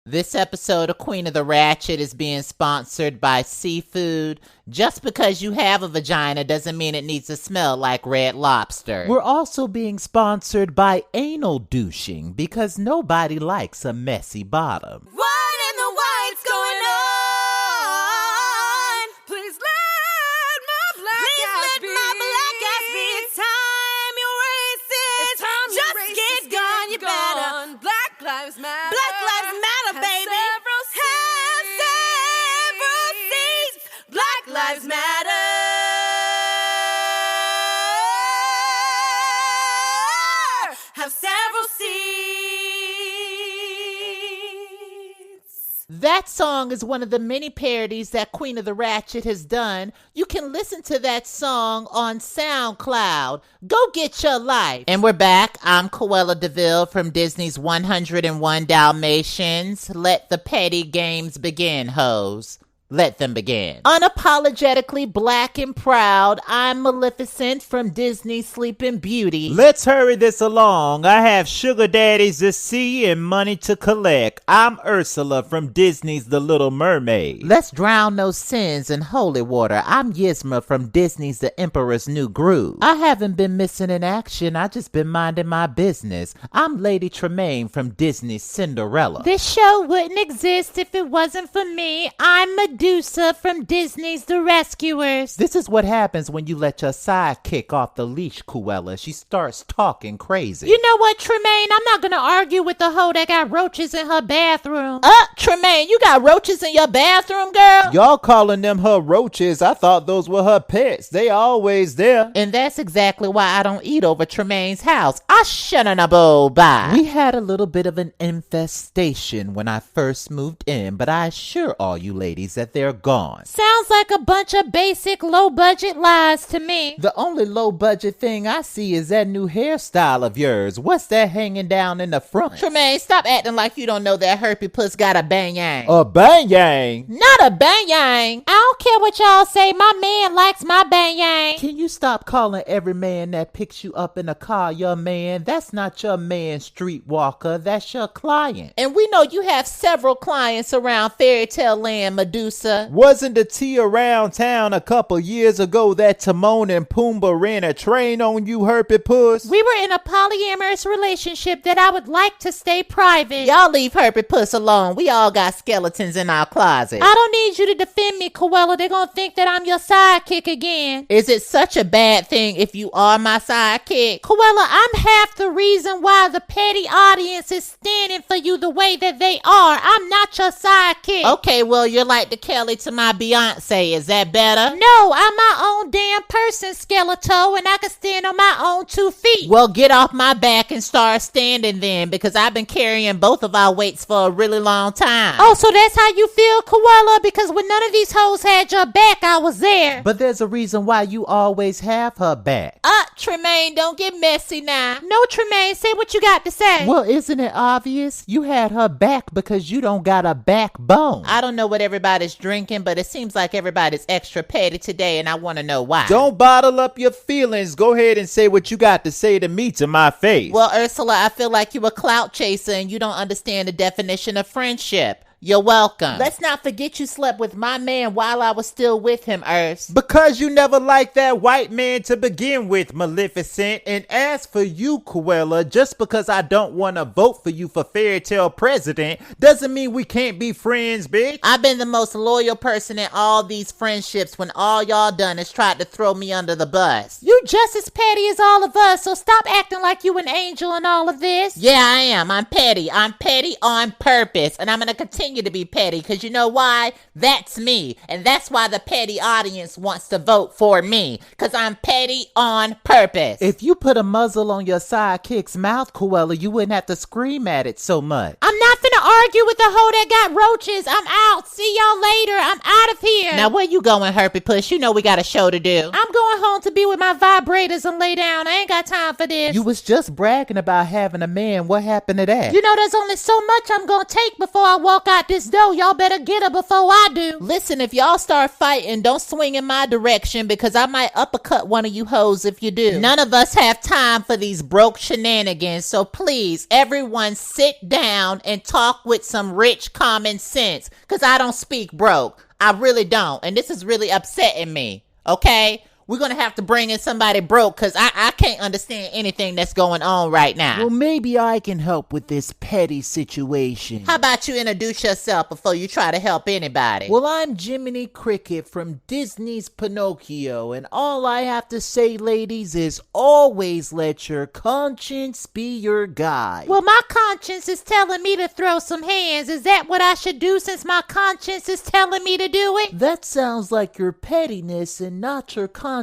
This episode of Queen of the Ratchet is being sponsored by seafood. Just because you have a vagina doesn't mean it needs to smell like Red Lobster. We're also being sponsored by anal douching because nobody likes a messy bottom. What in the white's going on? Please let my black ass be. It's time you race it. Just get gone, you better. Black lives matter. Black lives matter, baby. Have several seats. Black lives matter. Have several seats. That song is one of the many parodies that Queen of the Ratchet has done. You can listen to that song on SoundCloud. Go get your life. And we're back. I'm Cruella DeVille from Disney's 101 Dalmatians. Let the petty games begin, hoes. Let them begin. Unapologetically black and proud, I'm Maleficent from Disney's Sleeping Beauty. Let's hurry this along. I have sugar daddies to see and money to collect. I'm Ursula from Disney's The Little Mermaid. Let's drown those sins in holy water. I'm Yzma from Disney's The Emperor's New Groove. I haven't been missing in action. I just been minding my business. I'm Lady Tremaine from Disney's Cinderella. This show wouldn't exist if it wasn't for me. I'm Medusa from Disney's The Rescuers. This is what happens when you let your sidekick off the leash, Cruella. She starts talking crazy. You know what, Tremaine? I'm not gonna argue with the hoe that got roaches in her bathroom. Tremaine, you got roaches in your bathroom, girl? Y'all calling them her roaches. I thought those were her pets. They always there. And that's exactly why I don't eat over Tremaine's house. I shouldn't have by. We had a little bit of an infestation when I first moved in, but I assure all you ladies that they're gone. Sounds like a bunch of basic low-budget lies to me. The only low-budget thing I see is that new hairstyle of yours. What's that hanging down in the front? Tremaine, stop acting like you don't know that Herpy Puss got a bang-yang. A bang-yang? Not a bang-yang. I don't care what y'all say. My man likes my bang-yang. Can you stop calling every man that picks you up in a car your man? That's not your man, streetwalker. That's your client. And we know you have several clients around Fairy Tale Land, Medusa. Wasn't the tea around town a couple years ago that Timon and Pumbaa ran a train on you, Herpy Puss? We were in a polyamorous relationship that I would like to stay private. Y'all leave Herpy Puss alone. We all got skeletons in our closet. I don't need you to defend me, Cruella. They're gonna think that I'm your sidekick again. Is it such a bad thing if you are my sidekick? Cruella, I'm half the reason why the petty audience is standing for you the way that they are. I'm not your sidekick. Okay, well, you're like the Kelly to my Beyonce. Is that better? No, I'm my own damn person, Skeletor, and I can stand on my own 2 feet. Well, get off my back and start standing then, because I've been carrying both of our weights for a really long time. Oh, so that's how you feel, Cruella? Because when none of these hoes had your back, I was there. But there's a reason why you always have her back. Tremaine, don't get messy now. No, Tremaine, say what you got to say. Well, isn't it obvious? You had her back because you don't got a backbone. I don't know what everybody's drinking, but it seems like everybody's extra petty today, and I want to know why. Don't bottle up your feelings. Go ahead and say what you got to say to me to my face. Well, Ursula, I feel like you a clout chaser and you don't understand the definition of friendship. You're welcome. Let's not forget you slept with my man while I was still with him, Urs. Because you never liked that white man to begin with, Maleficent. And as for you, Cruella, just because I don't want to vote for you for Fairy Tale President doesn't mean we can't be friends, bitch. I've been the most loyal person in all these friendships when all y'all done is tried to throw me under the bus. You just as petty as all of us, so stop acting like you an angel in all of this. Yeah, I am. I'm petty. I'm petty on purpose. And I'm going to continue to be petty because you know why? That's me, and that's why the petty audience wants to vote for me, because I'm petty on purpose. If you put a muzzle on your sidekick's mouth, Cruella, you wouldn't have to scream at it so much. I'm not finna argue with the hoe that got roaches. I'm out. See y'all later. I'm out of here. Now where you going, Herpy Puss? You know we got a show to do. I'm going home to be with my vibrators and lay down. I ain't got time for this. You was just bragging about having a man. What happened to that? You know there's only so much I'm gonna take before I walk out this door. Y'all better get her before I do. Listen, if y'all start fighting, don't swing in my direction because I might uppercut one of you hoes if you do. None of us have time for these broke shenanigans, so please, everyone sit down and talk talk with some rich common sense, because I don't speak broke. I really don't. And this is really upsetting me. Okay? We're going to have to bring in somebody broke because I can't understand anything that's going on right now. Well, maybe I can help with this petty situation. How about you introduce yourself before you try to help anybody? Well, I'm Jiminy Cricket from Disney's Pinocchio, and all I have to say, ladies, is always let your conscience be your guide. Well, my conscience is telling me to throw some hands. Is that what I should do since my conscience is telling me to do it? That sounds like your pettiness and not your consciousness.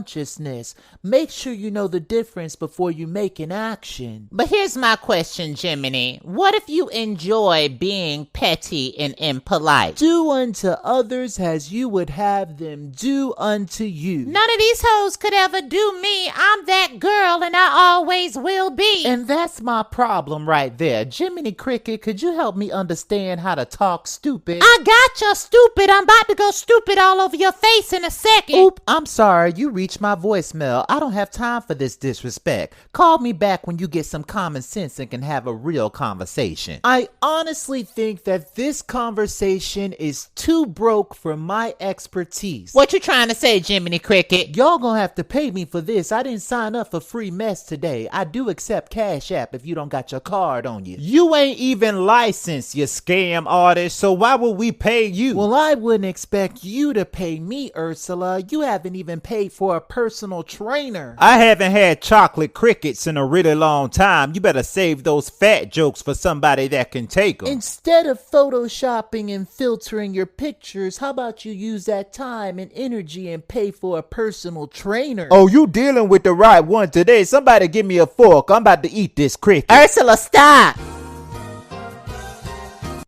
Make sure you know the difference before you make an action. But here's my question, Jiminy. What if you enjoy being petty and impolite? Do unto others as you would have them do unto you. None of these hoes could ever do me. I'm that girl and I always will be. And that's my problem right there. Jiminy Cricket, could you help me understand how to talk stupid? I got you stupid. I'm about to go stupid all over your face in a second. Oop, I'm sorry. You reached my voicemail. I don't have time for this disrespect. Call me back when you get some common sense and can have a real conversation. I honestly think that this conversation is too broke for my expertise. What you trying to say, Jiminy Cricket? Y'all gonna have to pay me for this. I didn't sign up for free mess today. I do accept Cash App if you don't got your card on you. You ain't even licensed, you scam artist, so why would we pay you? Well, I wouldn't expect you to pay me, Ursula. You haven't even paid for a personal trainer. I haven't had chocolate crickets in a really long time. You better save those fat jokes for somebody that can take them. Instead of photoshopping and filtering your pictures, how about you use that time and energy and pay for a personal trainer? Oh, you dealing with the right one today. Somebody give me a fork. I'm about to eat this cricket. Ursula, stop.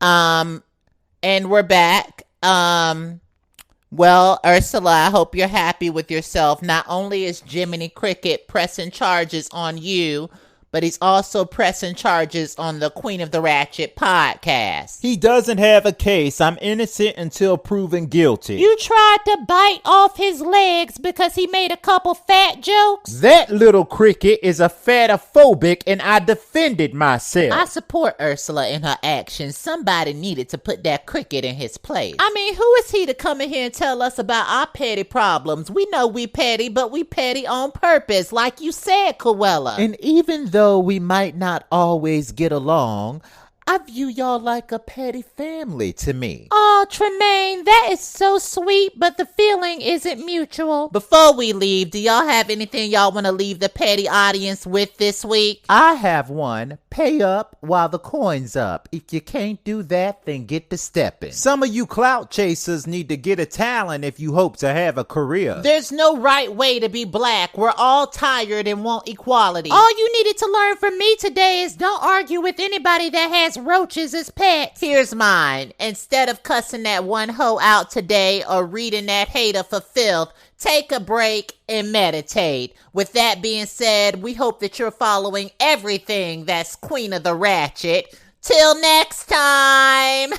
And we're back. Well, Ursula, I hope you're happy with yourself. Not only is Jiminy Cricket pressing charges on you, but he's also pressing charges on the Queen of the Ratchet podcast. He doesn't have a case. I'm innocent until proven guilty. You tried to bite off his legs because he made a couple fat jokes? That little cricket is a fatophobic and I defended myself. I support Ursula in her actions. Somebody needed to put that cricket in his place. I mean, who is he to come in here and tell us about our petty problems? We know we petty, but we petty on purpose, like you said, Cruella. And even though we might not always get along, I view y'all like a petty family to me. Oh, Tremaine, that is so sweet, but the feeling isn't mutual. Before we leave, do y'all have anything y'all want to leave the petty audience with this week? I have one. Pay up while the coin's up. If you can't do that, then get to stepping. Some of you clout chasers need to get a talent if you hope to have a career. There's no right way to be black. We're all tired and want equality. All you needed to learn from me today is don't argue with anybody that has roaches as pets. Here's mine. Instead of cussing that one hoe out today or reading that hater for filth, take a break and meditate. With that being said, we hope that you're following everything that's Queen of the Ratchet. Till next time.